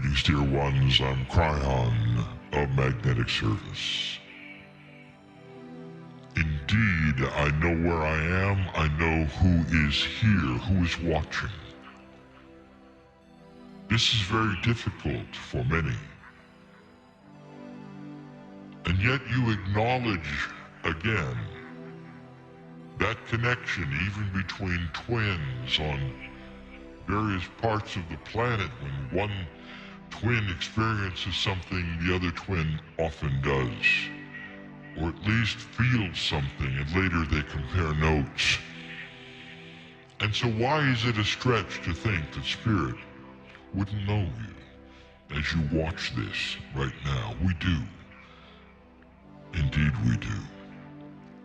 Greetings, dear ones. I'm Cryon of Magnetic Service. Indeed, I know where I am. I know who is here, who is watching. This is very difficult for many. And yet you acknowledge again that connection even between twins on various parts of the planet. When one twin experiences something the other twin often does, or at least feels something, and later they compare notes. And so why is it a stretch to think that Spirit wouldn't know you as you watch this right now? We do. Indeed we do.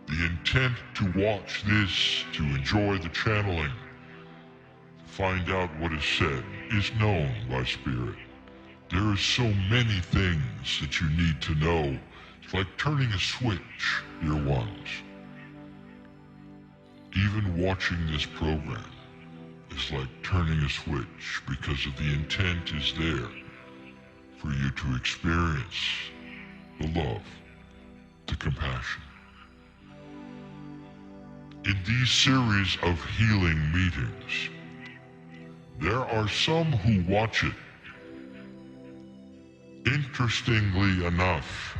The intent to watch this, to enjoy the channeling, find out what is said, is known by Spirit. There are so many things that you need to know. It's like turning a switch, dear ones. Even watching this program is like turning a switch, because of the intent is there for you to experience the love, the compassion. In these series of healing meetings, there are some who watch it, interestingly enough,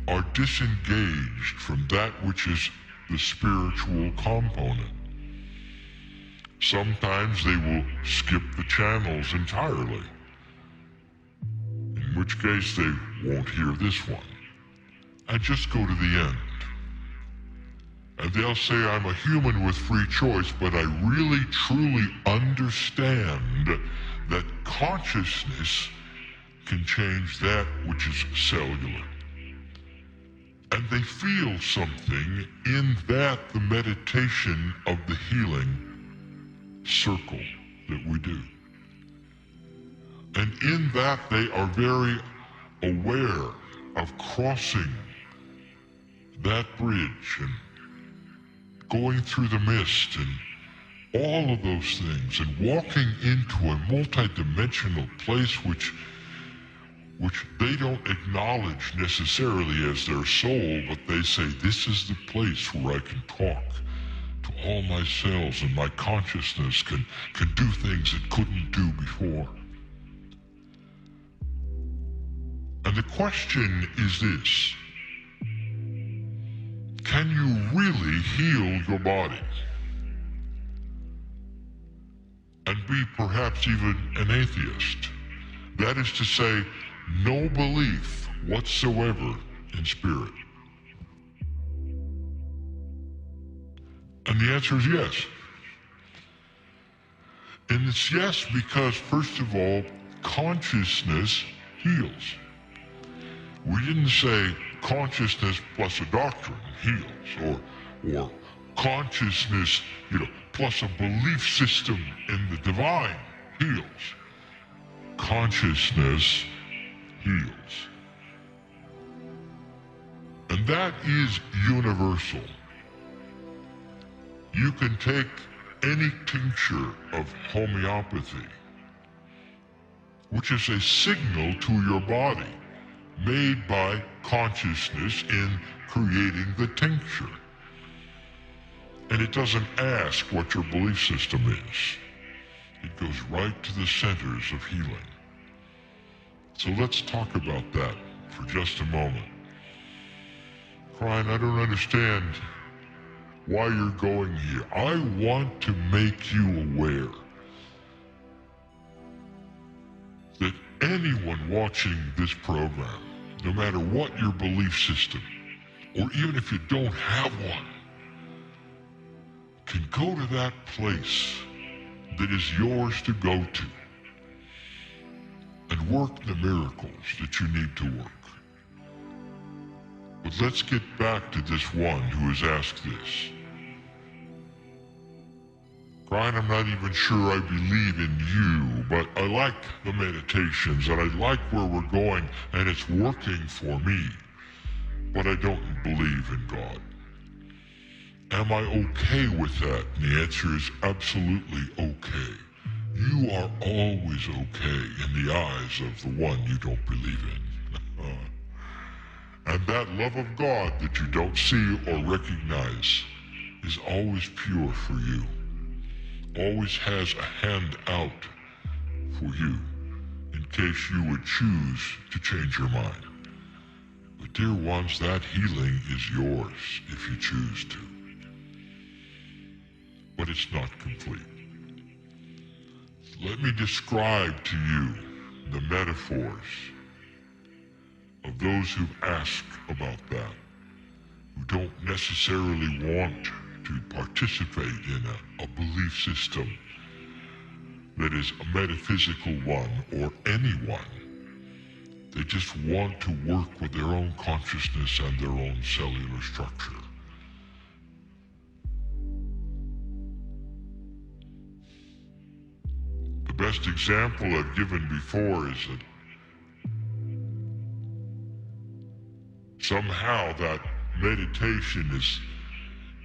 are disengaged from that which is the spiritual component. Sometimes they will skip the channels entirely, in which case they won't hear this one, and just go to the end. And they'll say, I'm a human with free choice, but I really truly understand that consciousness can change that which is cellular. And they feel something in that, the meditation of the healing circle that we do. And in that they are very aware of crossing that bridge and going through the mist and all of those things, and walking into a multidimensional place which they don't acknowledge necessarily as their soul, but they say, this is the place where I can talk to all my cells, and my consciousness can do things it couldn't do before. And the question is this: can you really heal your body? And be perhaps even an atheist. That is to say, no belief whatsoever in Spirit. And the answer is yes. And it's yes because, first of all, consciousness heals. We didn't say consciousness plus a doctrine heals, or consciousness, plus a belief system in the divine heals. Consciousness heals. And that is universal. You can take any tincture of homeopathy, which is a signal to your body made by consciousness in creating the tincture. And it doesn't ask what your belief system is. It goes right to the centers of healing. So let's talk about that for just a moment. Cryon, I don't understand why you're going here. I want to make you aware that anyone watching this program, no matter what your belief system, or even if you don't have one, can go to that place that is yours to go to and work the miracles that you need to work. But let's get back to this one who has asked this. Cryon, I'm not even sure I believe in you, but I like the meditations and I like where we're going and it's working for me, but I don't believe in God. Am I okay with that? And the answer is absolutely okay. you are always okay in the eyes of the one you don't believe in. And that love of God that you don't see or recognize is always pure for you, always has a hand out for you in case you would choose to change your mind. But dear ones, that healing is yours if you choose to. But it's not complete. Let me describe to you the metaphors of those who ask about that, who don't necessarily want to participate in a belief system that is a metaphysical one or any one. They just want to work with their own consciousness and their own cellular structure. The best example I've given before is that somehow that meditation is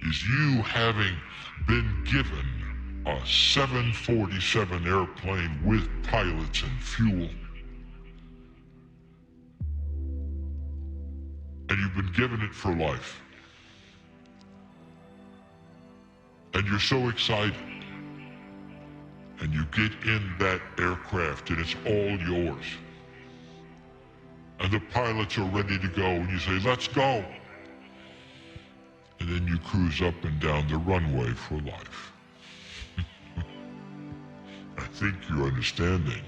you having been given a 747 airplane with pilots and fuel. And you've been given it for life. And you're so excited. And you get in that aircraft and it's all yours. And the pilots are ready to go and you say, let's go. And then you cruise up and down the runway for life. I think you're understanding,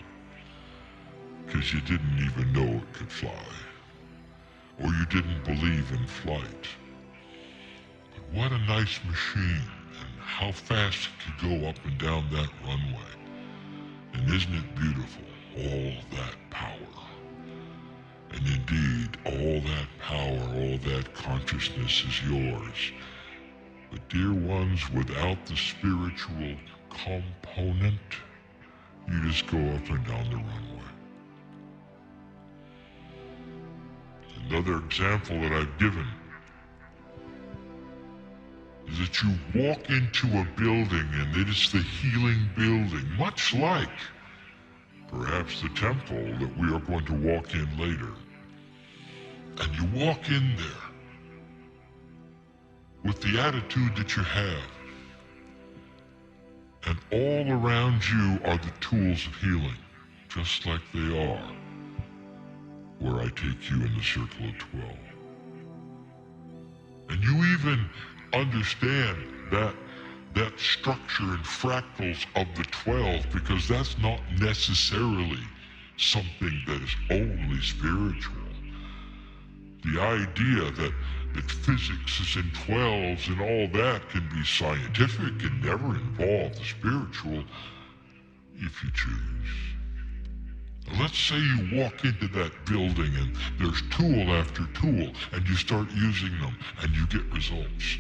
because you didn't even know it could fly. Or you didn't believe in flight. But what a nice machine, and how fast it could go up and down that runway. And isn't it beautiful, all that power? And indeed, all that power, all that consciousness is yours. But dear ones, without the spiritual component, you just go up and down the runway. Another example that I've given is that you walk into a building and it is the healing building, much like perhaps the temple that we are going to walk in later. And you walk in there with the attitude that you have. And all around you are the tools of healing, just like they are where I take you in the circle of 12. And you even understand that structure and fractals of the 12, because that's not necessarily something that is only spiritual. The idea that physics is in 12s and all that can be scientific and never involve the spiritual if you choose. Let's say you walk into that building and there's tool after tool and you start using them and you get results.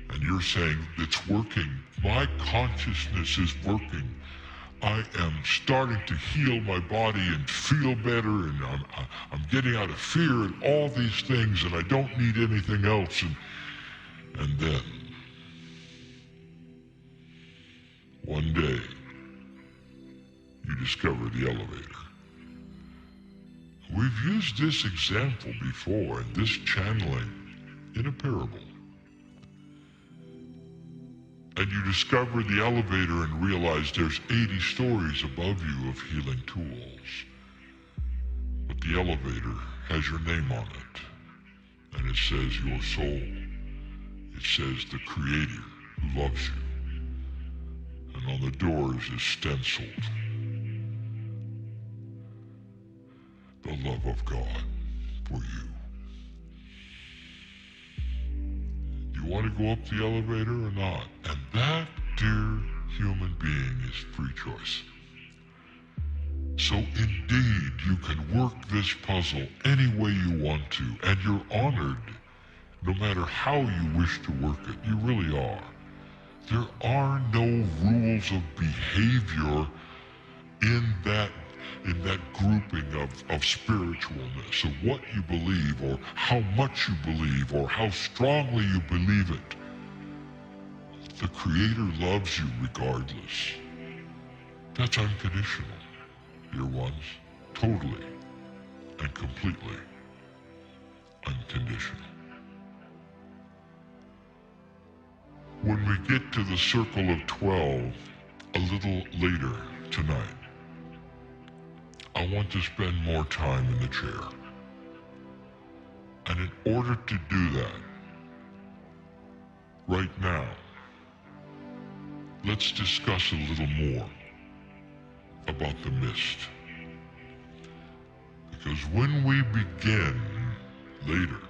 And you're saying, it's working. My consciousness is working. I am starting to heal my body and feel better, and I'm getting out of fear and all these things, and I don't need anything else. And then, one day, you discover the elevator. We've used this example before in this channeling in a parable. And you discover the elevator and realize there's 80 stories above you of healing tools. But the elevator has your name on it. And it says your soul. It says the Creator who loves you. And on the doors is stenciled the love of God for you. You want to go up the elevator or not? And that, dear human being, is free choice. So indeed, you can work this puzzle any way you want to, and you're honored no matter how you wish to work it. You really are. There are no rules of behavior in that grouping of spiritualness, of what you believe, or how much you believe, or how strongly you believe it. The Creator loves you regardless. That's unconditional, dear ones. Totally and completely unconditional. When we get to the circle of 12 a little later tonight, I want to spend more time in the chair. And in order to do that, right now, let's discuss a little more about the mist. Because when we begin later,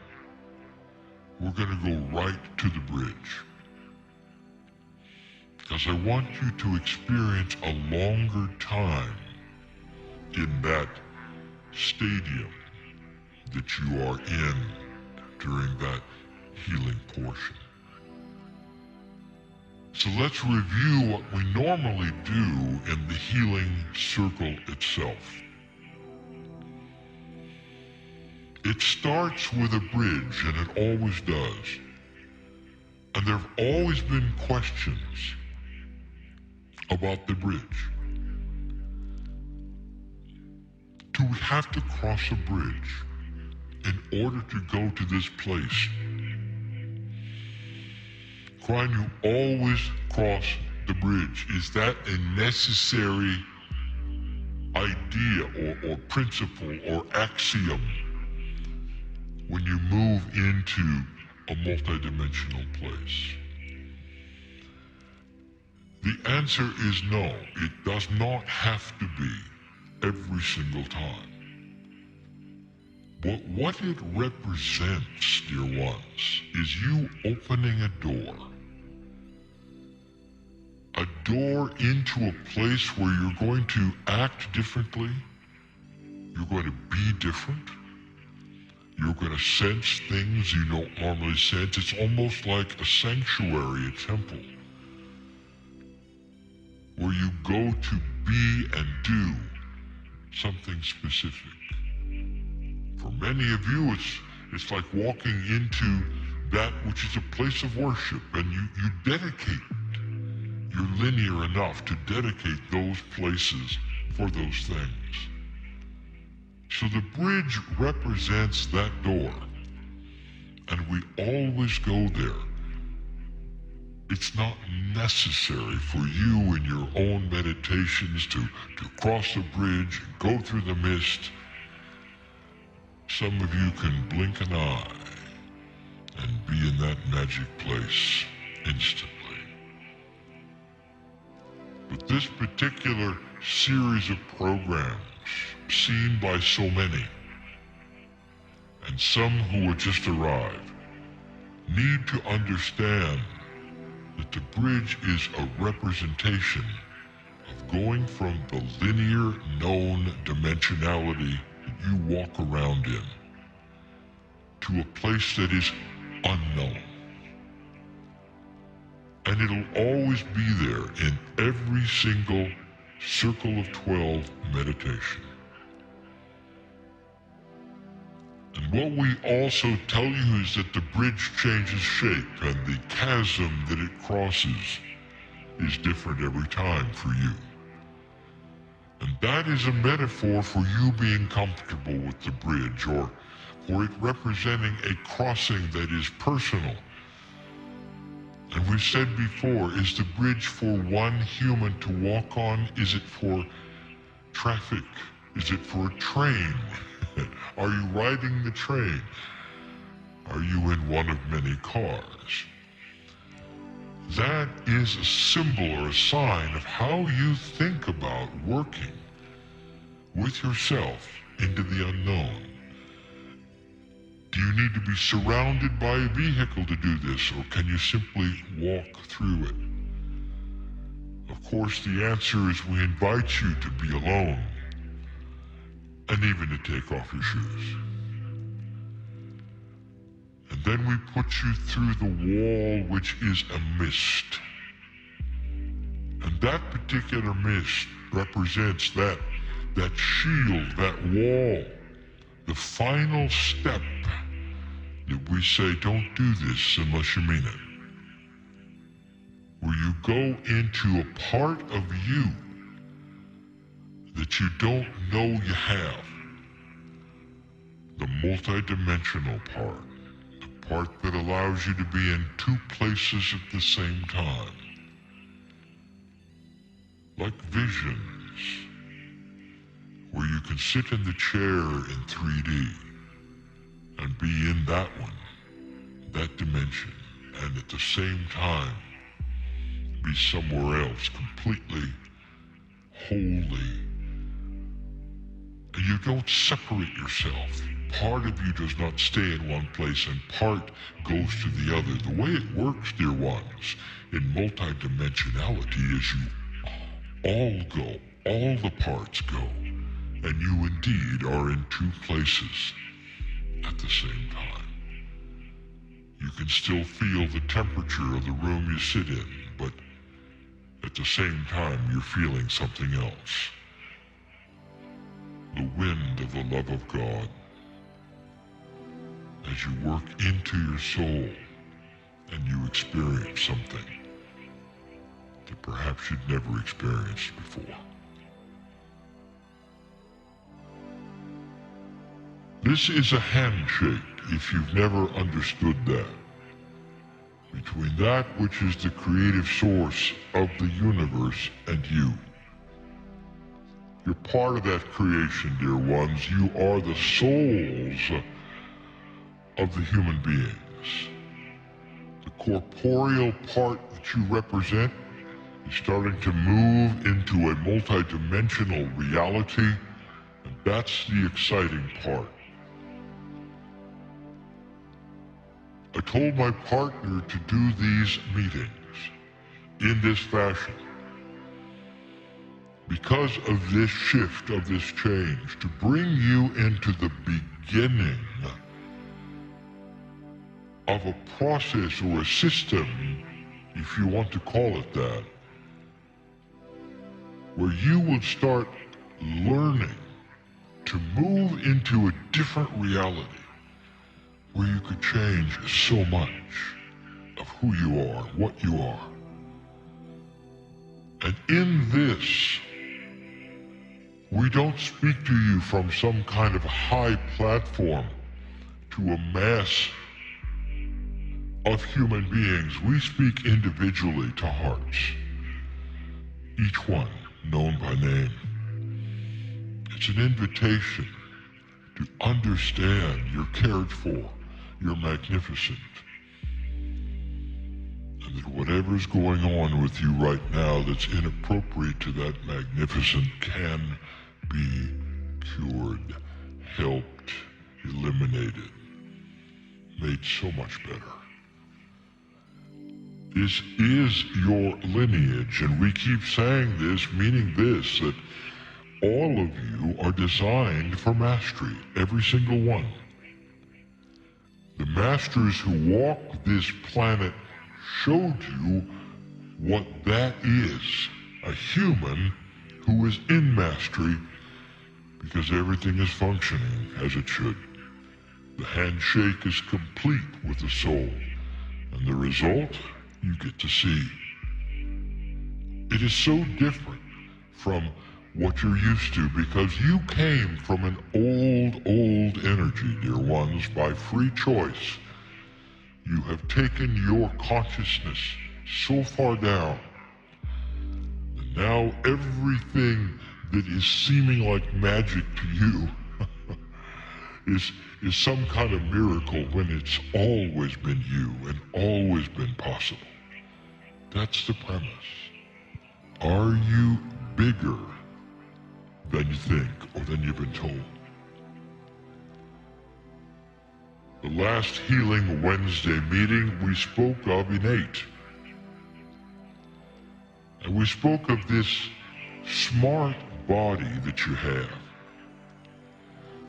we're going to go right to the bridge. Because I want you to experience a longer time in that stadium that you are in during that healing portion. So let's review what we normally do in the healing circle itself. It starts with a bridge, and it always does. And there have always been questions about the bridge. Do we have to cross a bridge in order to go to this place? Brian, you always cross the bridge. Is that a necessary idea or principle or axiom when you move into a multidimensional place? The answer is no. It does not have to be every single time. But what it represents, dear ones, is you opening a door. A door into a place where you're going to act differently. You're going to be different. You're going to sense things you don't normally sense. It's almost like a sanctuary, a temple, where you go to be and do something specific. For many of you, it's like walking into that which is a place of worship, and you dedicate. You're linear enough to dedicate those places for those things. So the bridge represents that door, and we always go there. It's not necessary for you in your own meditations to cross the bridge and go through the mist. Some of you can blink an eye and be in that magic place instantly. But this particular series of programs, seen by so many, and some who have just arrived, need to understand that the bridge is a representation of going from the linear known dimensionality that you walk around in to a place that is unknown. And it'll always be there in every single Circle of 12 meditation. And what we also tell you is that the bridge changes shape, and the chasm that it crosses is different every time for you. And that is a metaphor for you being comfortable with the bridge, or for it representing a crossing that is personal. And we've said before, is the bridge for one human to walk on? Is it for traffic? Is it for a train? Are you riding the train? Are you in one of many cars? That is a symbol or a sign of how you think about working with yourself into the unknown. Do you need to be surrounded by a vehicle to do this, or can you simply walk through it? Of course, the answer is we invite you to be alone, and even to take off your shoes. And then we put you through the wall, which is a mist. And that particular mist represents that shield, that wall, the final step that we say, don't do this unless you mean it. Where you go into a part of you that you don't know you have. The multidimensional part. The part that allows you to be in two places at the same time. Like visions, where you can sit in the chair in 3D and be in that one, that dimension, and at the same time be somewhere else, completely, wholly. And you don't separate yourself. Part of you does not stay in one place and part goes to the other. The way it works, dear ones, in multidimensionality is you all go, all the parts go, and you indeed are in two places at the same time. You can still feel the temperature of the room you sit in, but at the same time you're feeling something else. The wind of the love of God as you work into your soul and you experience something that perhaps you'd never experienced before. This is a handshake, if you've never understood that, between that which is the creative source of the universe and you. You're part of that creation, dear ones. You are the souls of the human beings. The corporeal part that you represent is starting to move into a multidimensional reality, and that's the exciting part. I told my partner to do these meetings in this fashion because of this shift, of this change, to bring you into the beginning of a process or a system, if you want to call it that, where you will start learning to move into a different reality where you could change so much of who you are, what you are. And in this, we don't speak to you from some kind of high platform to a mass of human beings. We speak individually to hearts, each one known by name. It's an invitation to understand you're cared for, you're magnificent, and that whatever's going on with you right now that's inappropriate to that magnificent can be cured, helped, eliminated, made so much better. This is your lineage, and we keep saying this, meaning this, that all of you are designed for mastery, every single one. The masters who walk this planet showed you what that is, a human who is in mastery, because everything is functioning as it should. The handshake is complete with the soul, and the result you get to see. It is so different from what you're used to, because you came from an old energy, dear ones, by free choice. You have taken your consciousness so far down, and now everything that is seeming like magic to you is some kind of miracle when it's always been you and always been possible. That's the premise. Are you bigger than you think or than you've been told? The last Healing Wednesday meeting we spoke of innate. And we spoke of this smart body that you have.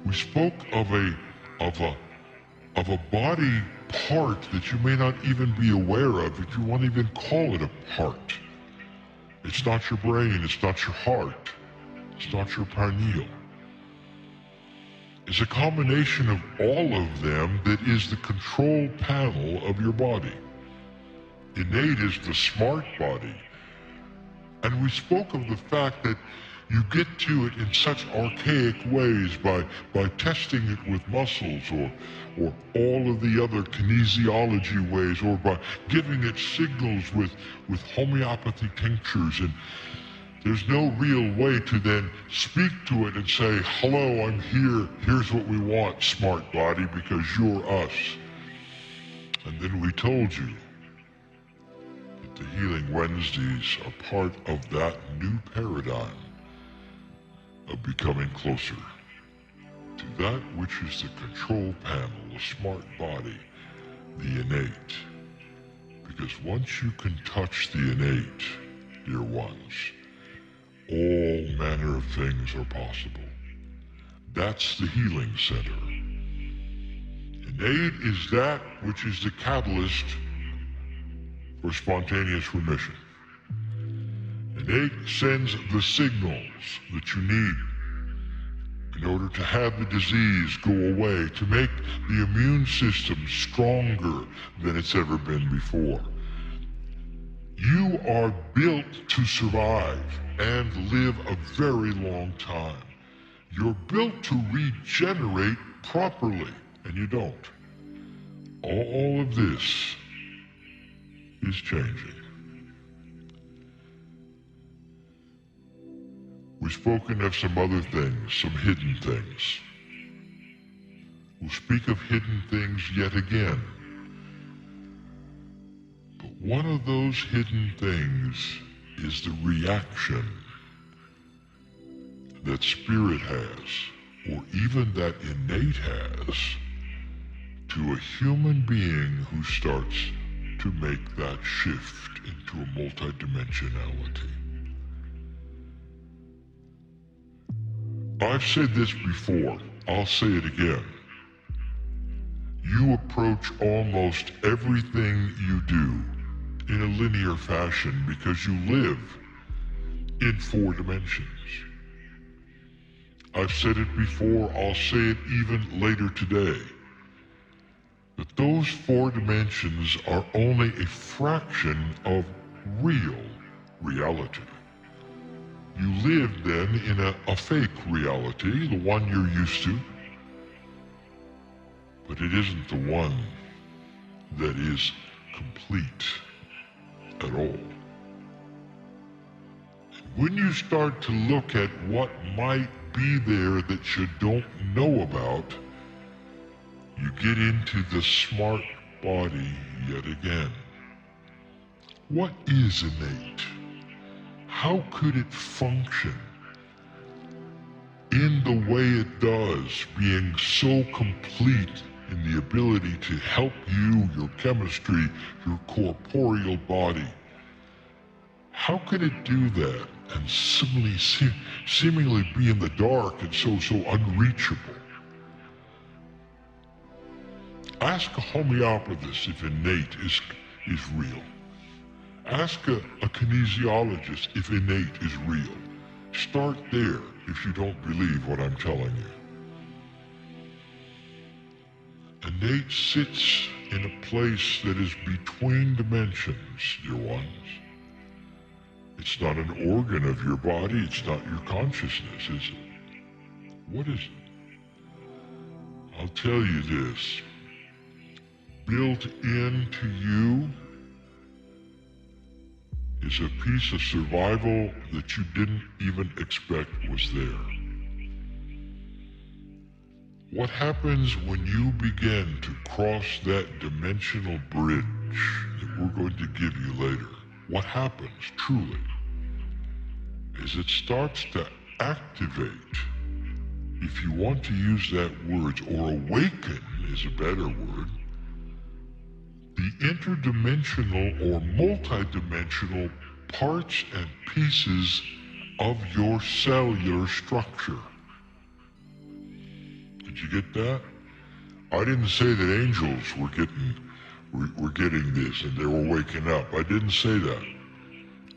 We spoke of a body part that you may not even be aware of, if you won't even call it a part. It's not your brain, it's not your heart, it's not your pineal. It's a combination of all of them that is the control panel of your body. Innate is the smart body. And we spoke of the fact that you get to it in such archaic ways by testing it with muscles or all of the other kinesiology ways, or by giving it signals with homeopathy tinctures. And there's no real way to then speak to it and say, hello, I'm here. Here's what we want, smart body, because you're us. And then we told you that the Healing Wednesdays are part of that new paradigm of becoming closer to that which is the control panel, the smart body, the innate. Because once you can touch the innate, dear ones, all manner of things are possible. That's the healing center. Innate is that which is the catalyst for spontaneous remission. Innate sends the signals that you need in order to have the disease go away, to make the immune system stronger than it's ever been before. You are built to survive and live a very long time. You're built to regenerate properly, and you don't. All of this is changing. We've spoken of some other things, some hidden things. We'll speak of hidden things yet again. But one of those hidden things is the reaction that spirit has, or even that innate has, to a human being who starts to make that shift into a multidimensionality. I've said this before, I'll say it again. You approach almost everything you do in a linear fashion because you live in 4 dimensions. I've said it before, I'll say it even later today, that those 4 dimensions are only a fraction of real reality. You live then in a fake reality, the one you're used to, but it isn't the one that is complete at all. When you start to look at what might be there that you don't know about, you get into the smart body yet again. What is innate? How could it function in the way it does, being so complete in the ability to help you, your chemistry, your corporeal body? How can it do that and seemingly be in the dark and so unreachable? Ask a homeopathist if innate is real. Ask a kinesiologist if innate is real. Start there if you don't believe what I'm telling you. Innate sits in a place that is between dimensions, dear ones. It's not an organ of your body, it's not your consciousness, is it? What is it? I'll tell you this. Built into you is a piece of survival that you didn't even expect was there. What happens when you begin to cross that dimensional bridge that we're going to give you later? What happens, truly, is it starts to activate, if you want to use that word, or awaken is a better word, the interdimensional or multidimensional parts and pieces of your cellular structure. Did you get that? I didn't say that angels were getting this and they were waking up. I didn't say that.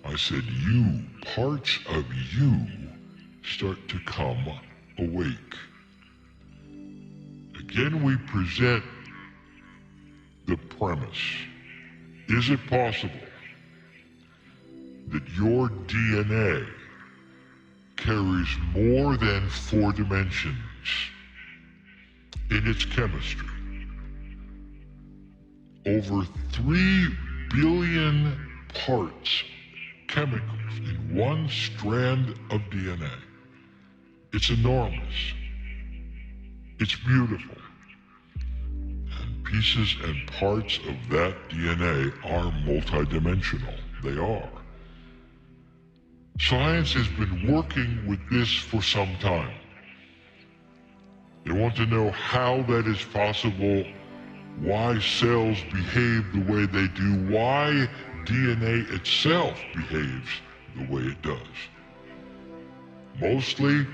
I said you, parts of you, start to come awake. Again, we present the premise. Is it possible that your DNA carries more than 4 dimensions in its chemistry. Over 3 billion parts, chemicals, in one strand of DNA. It's enormous. It's beautiful. And pieces and parts of that DNA are multidimensional. They are. Science has been working with this for some time. They want to know how that is possible, why cells behave the way they do, why DNA itself behaves the way it does. Mostly,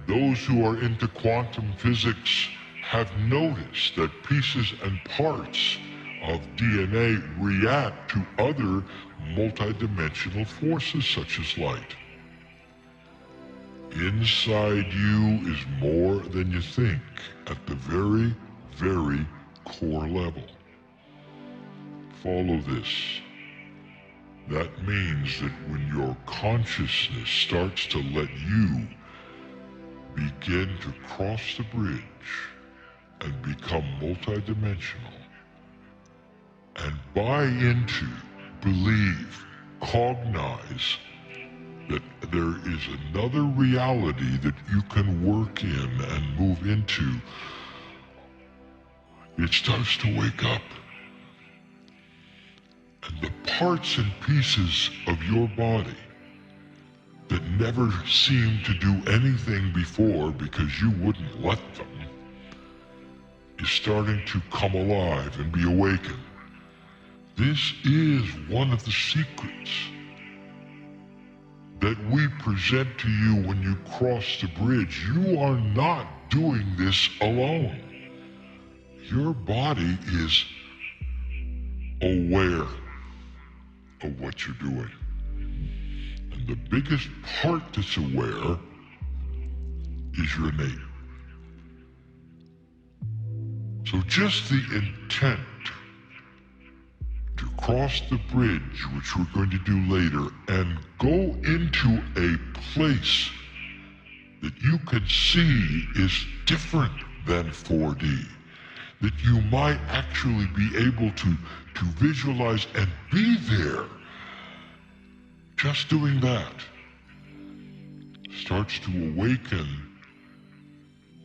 those who are into quantum physics have noticed that pieces and parts of DNA react to other multidimensional forces such as light. Inside you is more than you think at the very, very core level. Follow this. That means that when your consciousness starts to let you begin to cross the bridge and become multidimensional and buy into, believe, cognize that there is another reality that you can work in and move into, it starts to wake up. And the parts and pieces of your body that never seemed to do anything before because you wouldn't let them is starting to come alive and be awakened. This is one of the secrets that we present to you when you cross the bridge. You are not doing this alone. Your body is aware of what you're doing. And the biggest part that's aware is your innate. So just the intent to cross the bridge, which we're going to do later, and go into a place that you can see is different than 4D, that you might actually be able to visualize and be there. Just doing that starts to awaken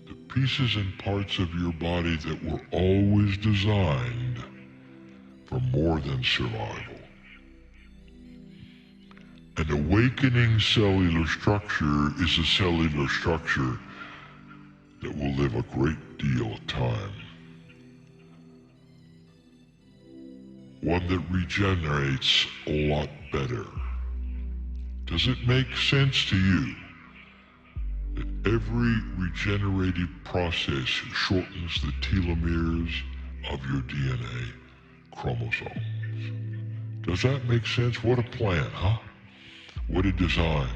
the pieces and parts of your body that were always designed for more than survival. An awakening cellular structure is a cellular structure that will live a great deal of time. One that regenerates a lot better. Does it make sense to you that every regenerative process shortens the telomeres of your DNA chromosomes? Does that make sense? What a plan, huh? What a design.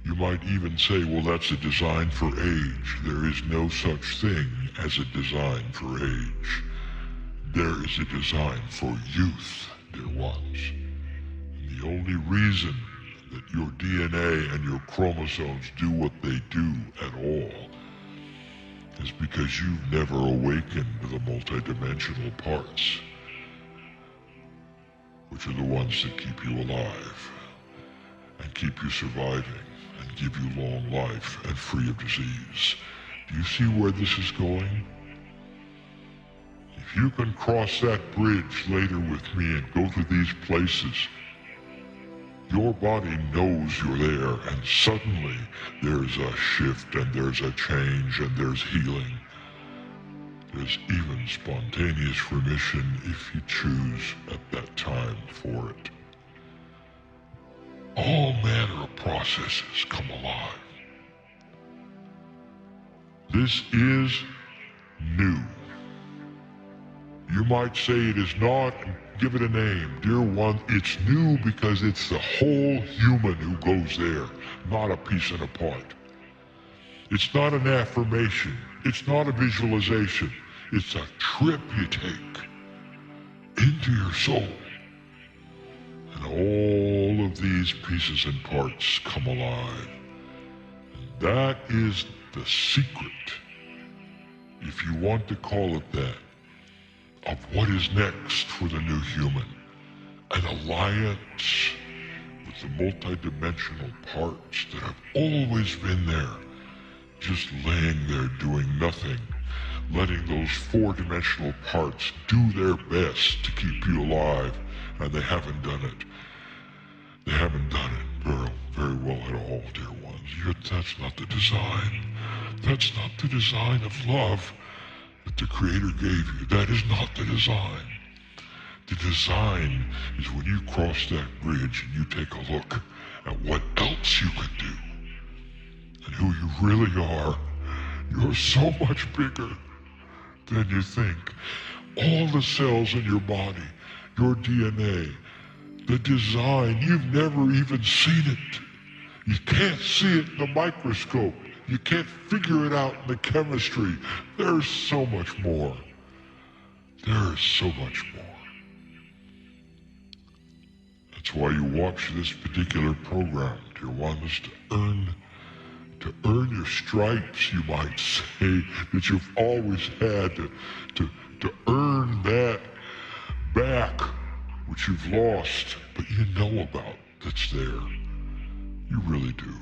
You might even say, well, that's a design for age. There is no such thing as a design for age. There is a design for youth, dear ones. And the only reason that your DNA and your chromosomes do what they do at all is because you've never awakened the multidimensional parts, which are the ones that keep you alive and keep you surviving and give you long life and free of disease. Do you see where this is going? If you can cross that bridge later with me and go to these places, your body knows you're there, and suddenly there's a shift and there's a change and there's healing. There's even spontaneous remission if you choose at that time for it. All manner of processes come alive. This is new. You might say it is not, and give it a name. Dear one, it's new because it's the whole human who goes there, not a piece and a part. It's not an affirmation. It's not a visualization. It's a trip you take into your soul. And all of these pieces and parts come alive. That is the secret, if you want to call it that, of what is next for the new human. An alliance with the multidimensional parts that have always been there, just laying there doing nothing, letting those four-dimensional parts do their best to keep you alive, and they haven't done it. They haven't done it very well at all, dear ones. That's not the design. That's not the design of love that the Creator gave you. That is not the design. The design is when you cross that bridge and you take a look at what else you can do and who you really are. You're so much bigger than you think. All the cells in your body, your DNA, the design, you've never even seen it. You can't see it in the microscope. You can't figure it out in the chemistry. There's so much more. There is so much more. That's why you watch this particular program, dear ones, to earn your stripes, you might say, that you've always had to earn that back, which you've lost, but you know about, that's there. You really do.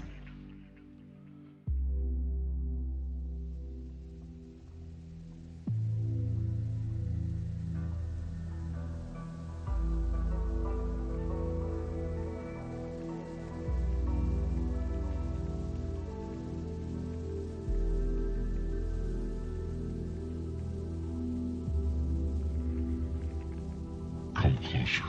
Come closer.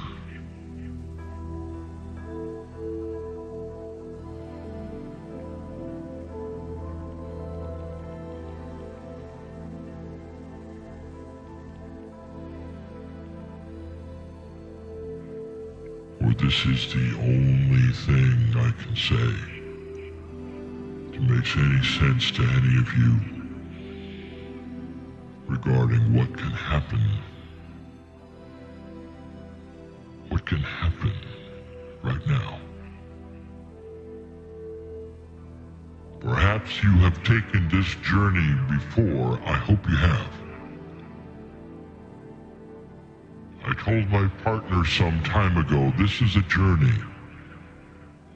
For this is the only thing I can say that makes any sense to any of you regarding what can happen. What can happen right now? Perhaps you have taken this journey before. I hope you have. I told my partner some time ago, this is a journey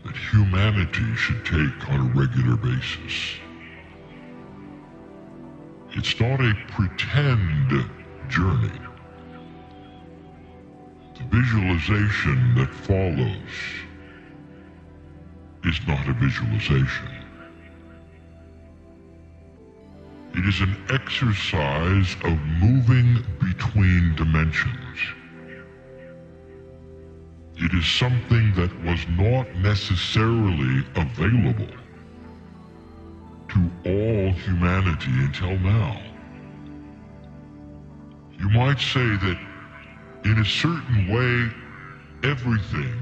that humanity should take on a regular basis. It's not a pretend journey. The visualization that follows is not a visualization. It is an exercise of moving between dimensions. It is something that was not necessarily available to all humanity until now. You might say that in a certain way, everything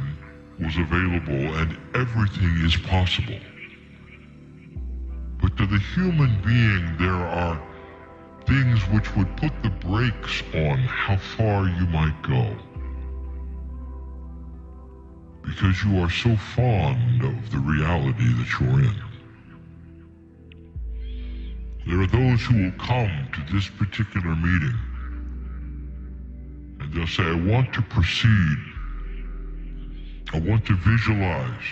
was available and everything is possible. But to the human being, there are things which would put the brakes on how far you might go. Because you are so fond of the reality that you're in. There are those who will come to this particular meeting and they'll say, I want to proceed. I want to visualize.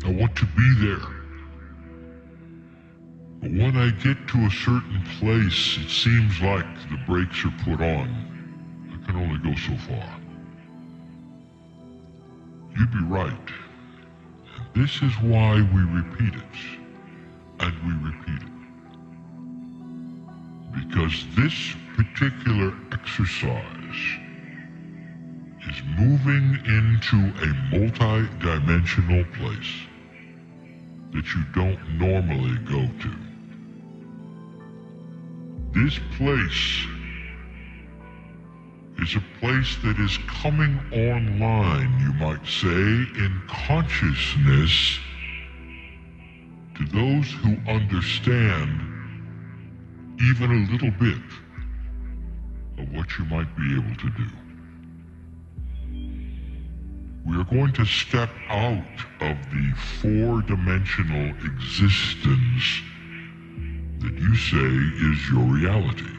I want to be there. But when I get to a certain place, it seems like the brakes are put on. I can only go so far. You'd be right. And this is why we repeat it. And we repeat it. Because this particular exercise is moving into a multi-dimensional place that you don't normally go to. This place is a place that is coming online, you might say, in consciousness to those who understand even a little bit of what you might be able to do. We are going to step out of the four-dimensional existence that you say is your reality.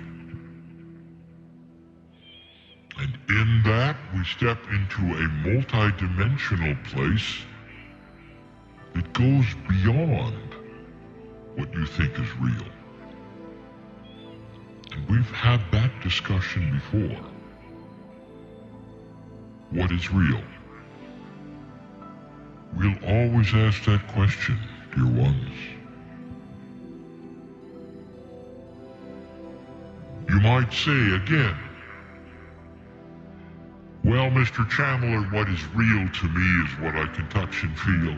And in that, we step into a multi-dimensional place that goes beyond what you think is real. And we've had that discussion before. What is real? We'll always ask that question, dear ones. You might say again, well, Mr. Chandler, what is real to me is what I can touch and feel.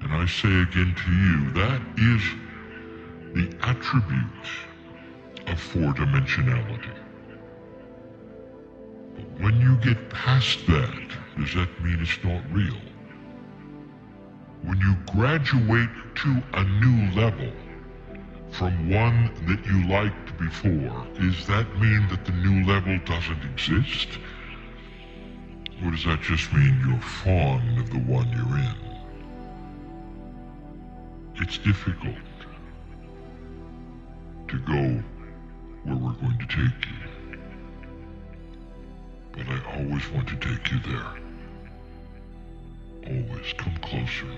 And I say again to you, that is the attribute of four-dimensionality. But when you get past that, does that mean it's not real? When you graduate to a new level from one that you liked before, does that mean that the new level doesn't exist? Or does that just mean you're fond of the one you're in? It's difficult to go where we're going to take you. But I always want to take you there. Always come closer.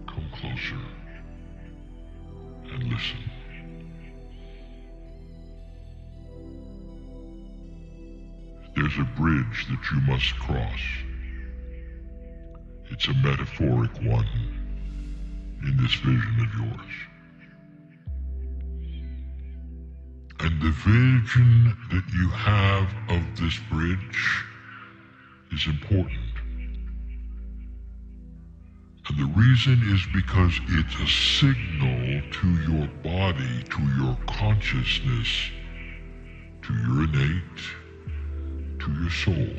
Come closer. And listen. There's a bridge that you must cross. It's a metaphoric one in this vision of yours. And the vision that you have of this bridge is important. And the reason is because it's a signal to your body, to your consciousness, to your innate, to your soul,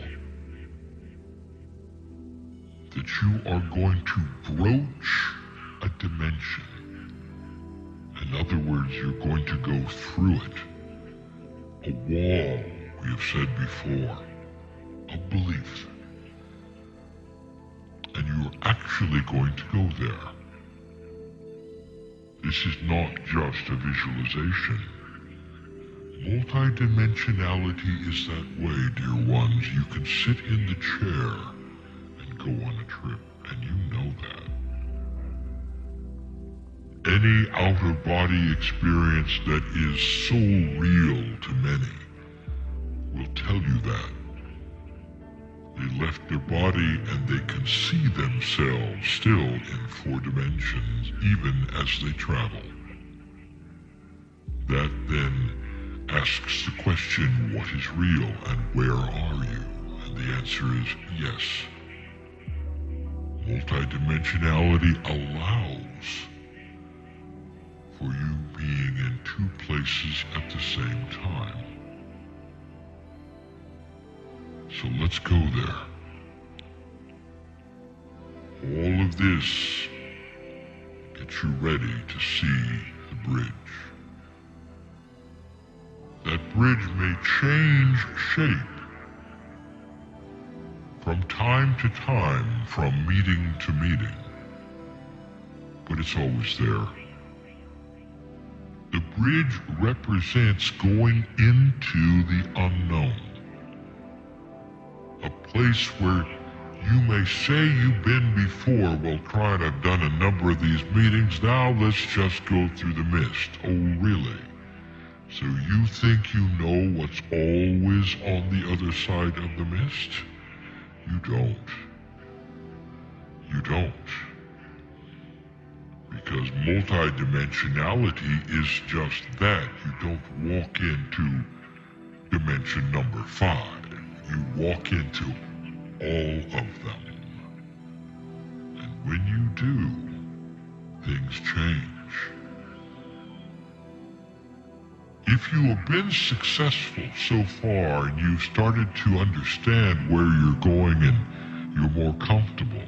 that you are going to broach a dimension. In other words, you're going to go through it. A wall, we have said before, of belief. And you're actually going to go there. This is not just a visualization. Multidimensionality is that way, dear ones. You can sit in the chair and go on a trip, and you know that. Any out-of-body experience that is so real to many will tell you that. They left their body and they can see themselves still in four dimensions, even as they travel. That then asks the question, what is real and where are you? And the answer is yes. Multidimensionality allows for you being in two places at the same time. So let's go there. All of this gets you ready to see the bridge. That bridge may change shape from time to time, from meeting to meeting, but it's always there. The bridge represents going into the unknown. A place where you may say you've been before. Well, Clyde, I've done a number of these meetings. Now let's just go through the mist. Oh, really? So you think you know what's always on the other side of the mist? You don't. You don't. Because multidimensionality is just that. You don't walk into dimension number 5. You walk into all of them. And when you do, things change. If you have been successful so far and you've started to understand where you're going and you're more comfortable,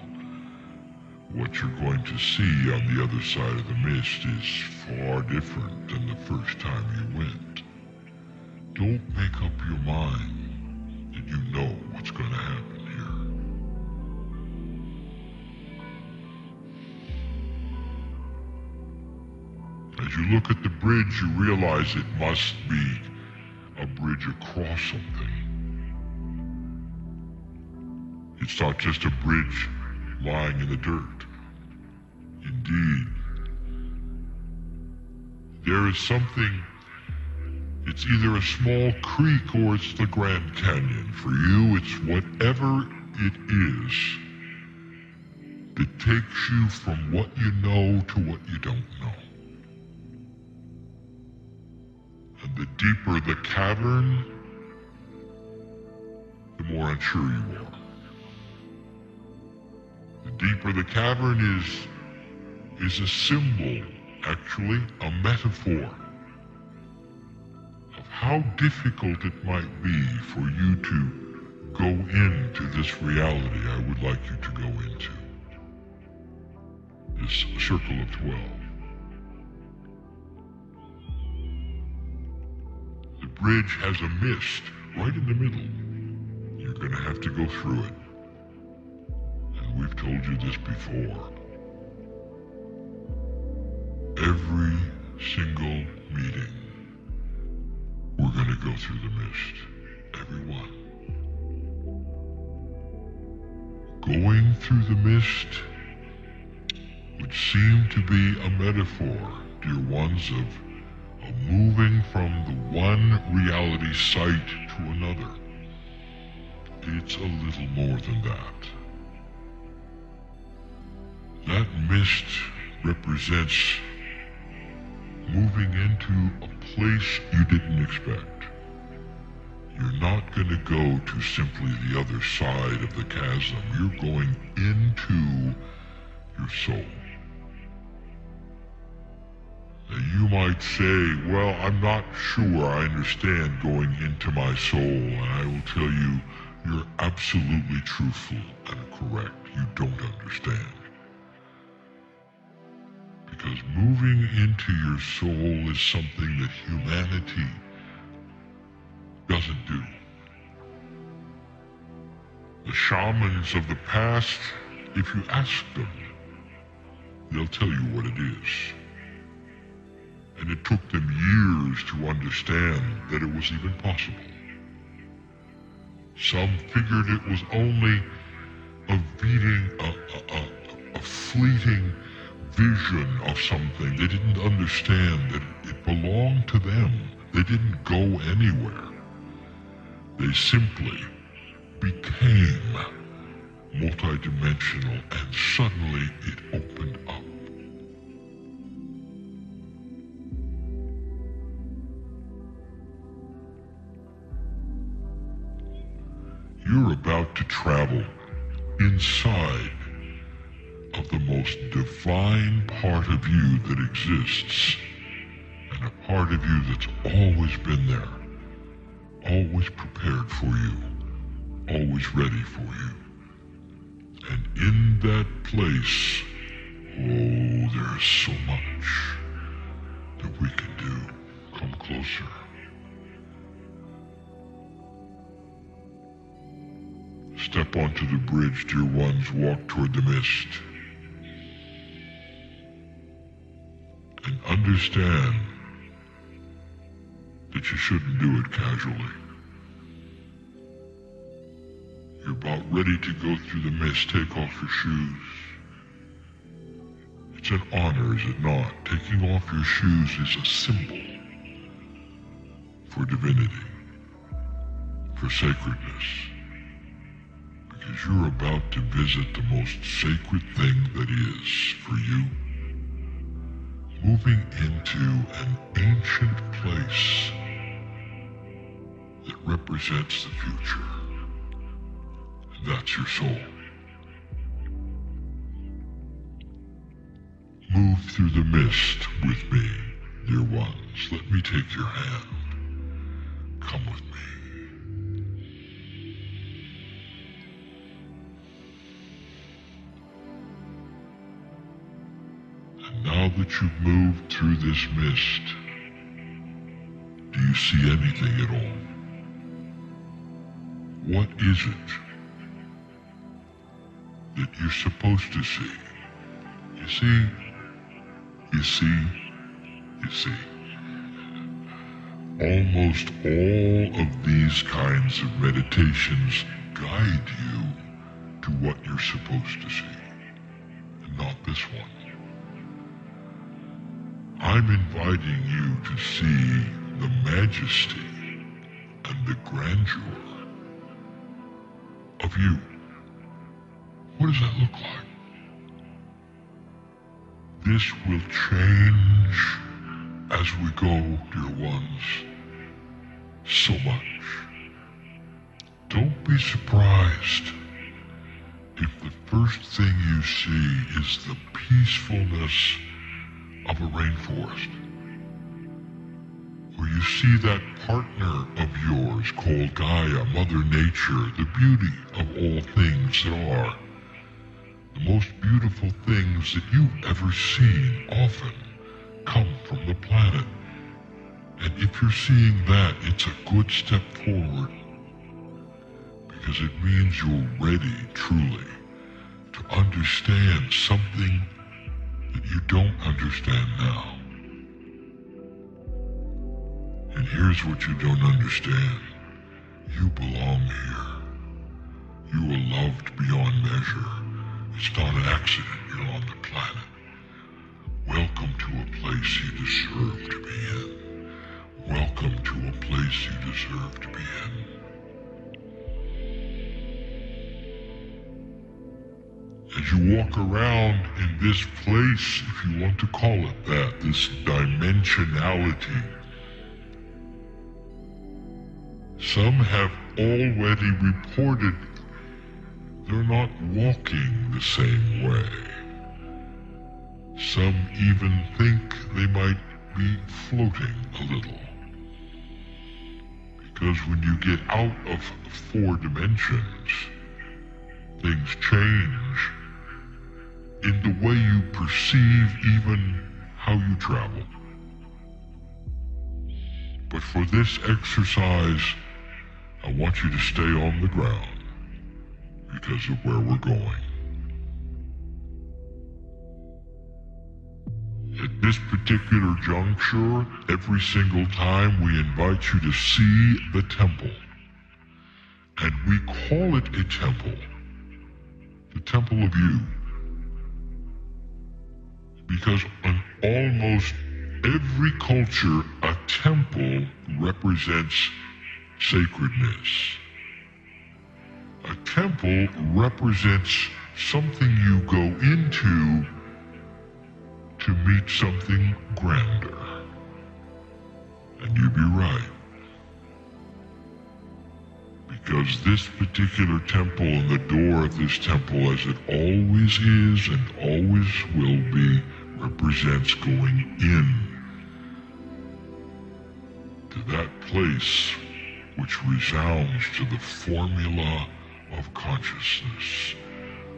what you're going to see on the other side of the mist is far different than the first time you went. Don't make up your mind that you know what's going to happen here. As you look at the bridge, you realize it must be a bridge across something. It's not just a bridge lying in the dirt. Indeed, there is something. It's either a small creek or it's the Grand Canyon. For you, it's whatever it is that takes you from what you know to what you don't know. And the deeper the cavern, the more unsure you are. The deeper the cavern is a symbol, actually, a metaphor of how difficult it might be for you to go into this reality I would like you to go into. This circle of 12. The bridge has a mist right in the middle. You're going to have to go through it. And we've told you this before. Every single meeting, we're going to go through the mist. Everyone. Going through the mist would seem to be a metaphor, dear ones, of moving from the one reality site to another. It's a little more than that. That mist represents moving into a place you didn't expect. You're not going to go to simply the other side of the chasm. You're going into your soul. Now you might say, well, I'm not sure I understand going into my soul, and I will tell you, you're absolutely truthful and correct. You don't understand. Because moving into your soul is something that humanity doesn't do. The shamans of the past, if you ask them, they'll tell you what it is. And it took them years to understand that it was even possible. Some figured it was only a fleeting vision of something. They didn't understand that it belonged to them. They didn't go anywhere. They simply became multidimensional, and suddenly it opened up. You're about to travel inside of the most divine part of you that exists, and a part of you that's always been there, always prepared for you, always ready for you. And in that place, oh, there's so much that we can do. Come closer. Step onto the bridge, dear ones, walk toward the mist. And understand that you shouldn't do it casually. You're about ready to go through the mist. Take off your shoes. It's an honor, is it not? Taking off your shoes is a symbol for divinity, for sacredness. Because you're about to visit the most sacred thing that is for you. Moving into an ancient place that represents the future. And that's your soul. Move through the mist with me, dear ones. Let me take your hand. Come with me. Now that you've moved through this mist, do you see anything at all? What is it that you're supposed to see? You see, you see, you see. Almost all of these kinds of meditations guide you to what you're supposed to see, and not this one. I'm inviting you to see the majesty and the grandeur of you. What does that look like? This will change as we go, dear ones, so much. Don't be surprised if the first thing you see is the peacefulness of a rainforest, where you see that partner of yours called Gaia, Mother Nature, the beauty of all things that are, the most beautiful things that you've ever seen often come from the planet. And if you're seeing that, it's a good step forward, because it means you're ready, truly, to understand something that you don't understand now. And here's what you don't understand. You belong here. You are loved beyond measure. It's not an accident you're on the planet. Welcome to a place you deserve to be in. Welcome to a place you deserve to be in. As you walk around in this place, if you want to call it that, this dimensionality, some have already reported they're not walking the same way. Some even think they might be floating a little. Because when you get out of 4 dimensions, things change in the way you perceive even how you travel. But for this exercise, I want you to stay on the ground because of where we're going. At this particular juncture, every single time we invite you to see the temple. And we call it a temple. The temple of you. Because in almost every culture, a temple represents sacredness. A temple represents something you go into to meet something grander. And you'd be right. Because this particular temple and the door of this temple, as it always is and always will be, represents going in to that place which resounds to the formula of consciousness,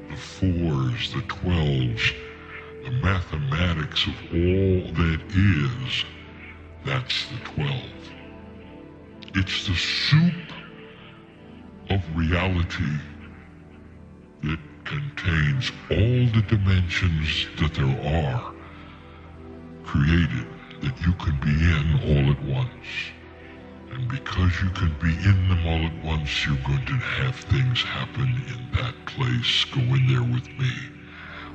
the 4s, the 12s, the mathematics of all that is. That's the 12. It's the soup of reality that contains all the dimensions that there are created that you can be in all at once. And because you can be in them all at once, you're going to have things happen in that place. Go in there with me.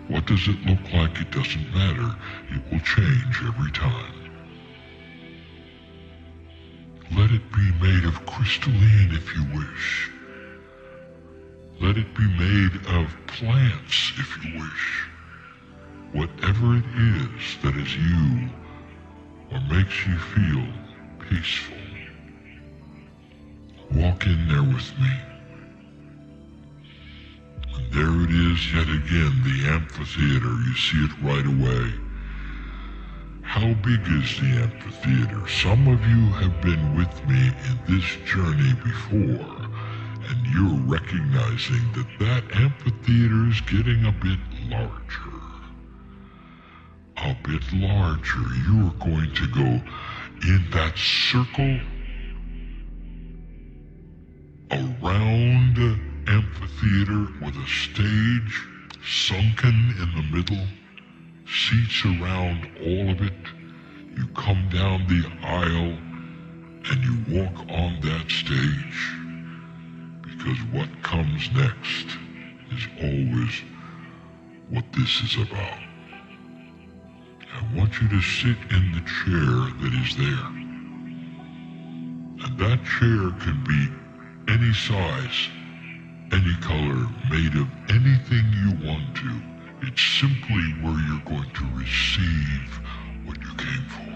What does it look like? It doesn't matter. It will change every time. Let it be made of crystalline if you wish. Let it be made of plants if you wish. Whatever it is that is you or makes you feel peaceful. Walk in there with me. And there it is yet again, the amphitheater. You see it right away. How big is the amphitheater? Some of you have been with me in this journey before, and you're recognizing that that amphitheater is getting a bit larger. A bit larger. You're going to go in that circle around round amphitheater with a stage sunken in the middle, seats around all of it. You come down the aisle and you walk on that stage, because what comes next is always what this is about. I want you to sit in the chair that is there. And that chair can be any size, any color, made of anything you want to. It's simply where you're going to receive what you came for.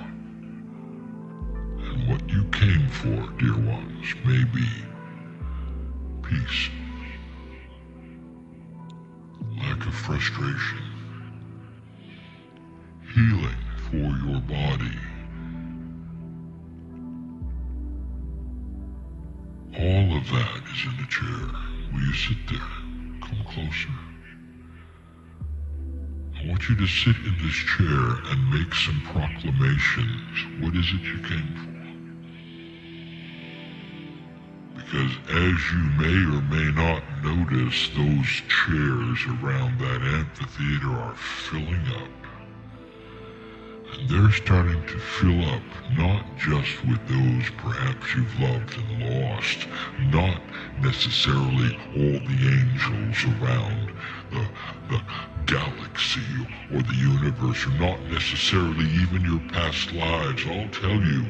And what you came for, dear ones, may be peace, lack of frustration, healing for your body. All of that is in the chair. Will you sit there? Come closer. I want you to sit in this chair and make some proclamations. What is it you came for? Because as you may or may not notice, those chairs around that amphitheater are filling up. And they're starting to fill up, not just with those perhaps you've loved and lost, not necessarily all the angels around the galaxy or the universe, or not necessarily even your past lives. I'll tell you,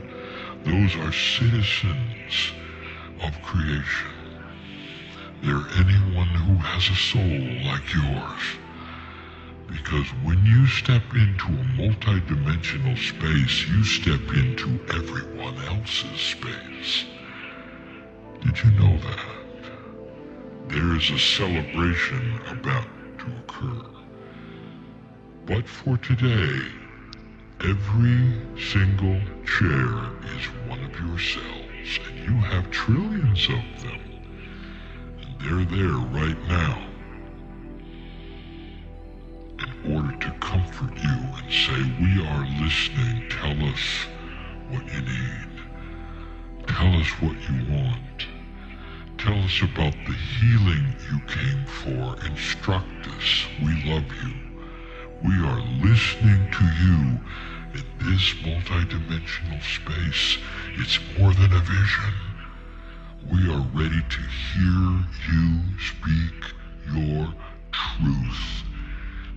those are citizens of creation. They're anyone who has a soul like yours. Because when you step into a multi-dimensional space, you step into everyone else's space. Did you know that? There is a celebration about to occur. But for today, every single chair is one of your cells, and you have trillions of them. And they're there right now, in order to comfort you and say, we are listening. Tell us what you need. Tell us what you want. Tell us about the healing you came for. Instruct us. We love you. We are listening to you in this multidimensional space. It's more than a vision. We are ready to hear you speak your truth.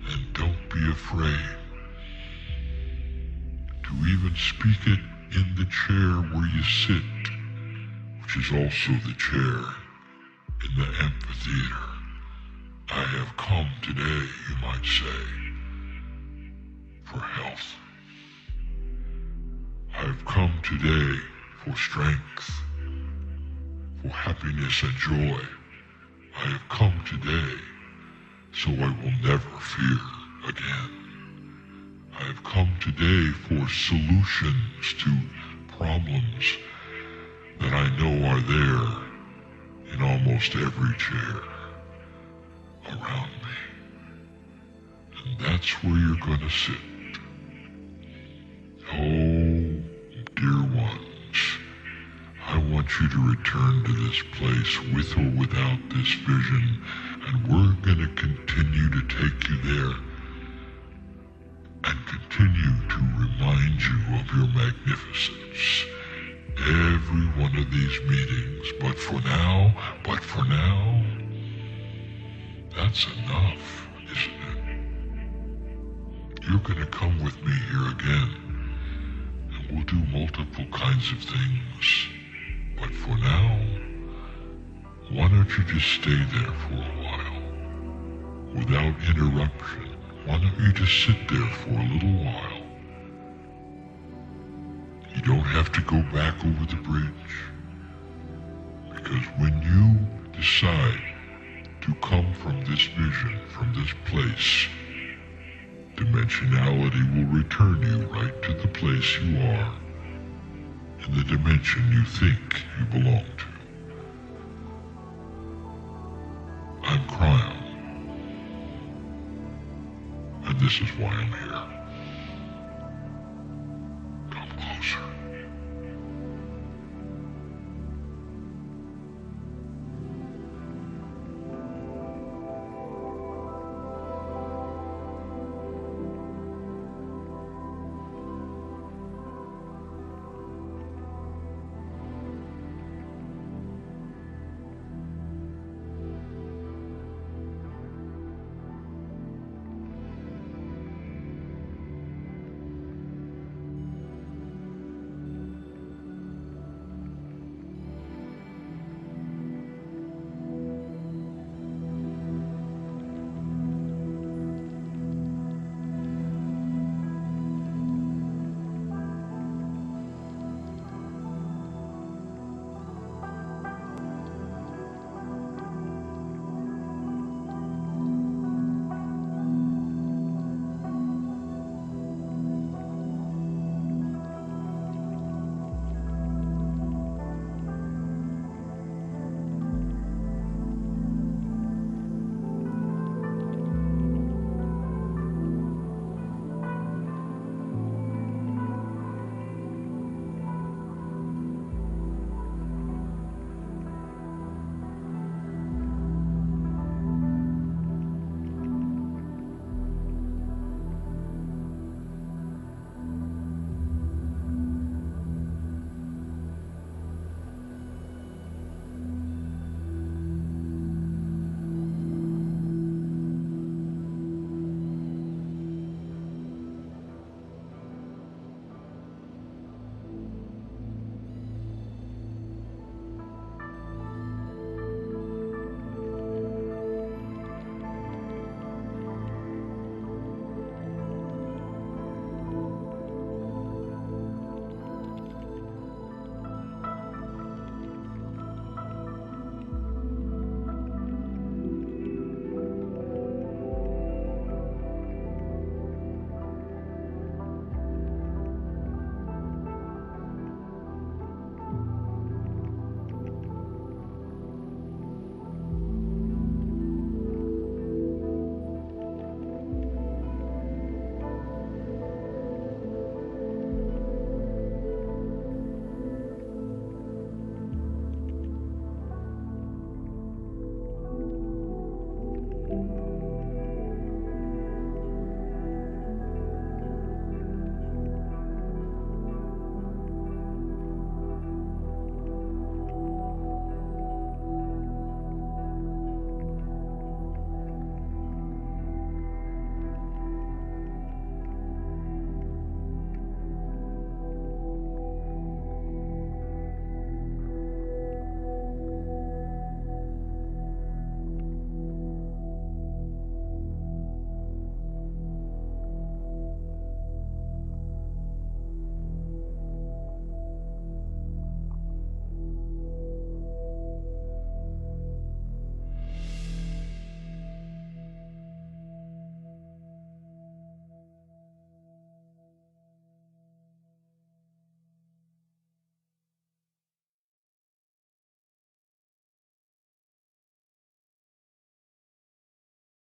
And don't be afraid to even speak it in the chair where you sit, which is also the chair in the amphitheater. I have come today, you might say, for health. I have come today for strength, for happiness and joy. I have come today so I will never fear again. I have come today for solutions to problems that I know are there in almost every chair around me. And that's where you're going to sit. Oh, dear ones, I want you to return to this place with or without this vision, and we're going to continue to take you there and continue to remind you of your magnificence. Every one of these meetings, but for now, that's enough, isn't it? You're going to come with me here again, and we'll do multiple kinds of things. But for now, why don't you just stay there for a while, without interruption? Why don't you just sit there for a little while? You don't have to go back over the bridge, because when you decide to come from this vision, from this place, dimensionality will return you right to the place you are, in the dimension you think you belong to. I'm Cryon, and this is why I'm here.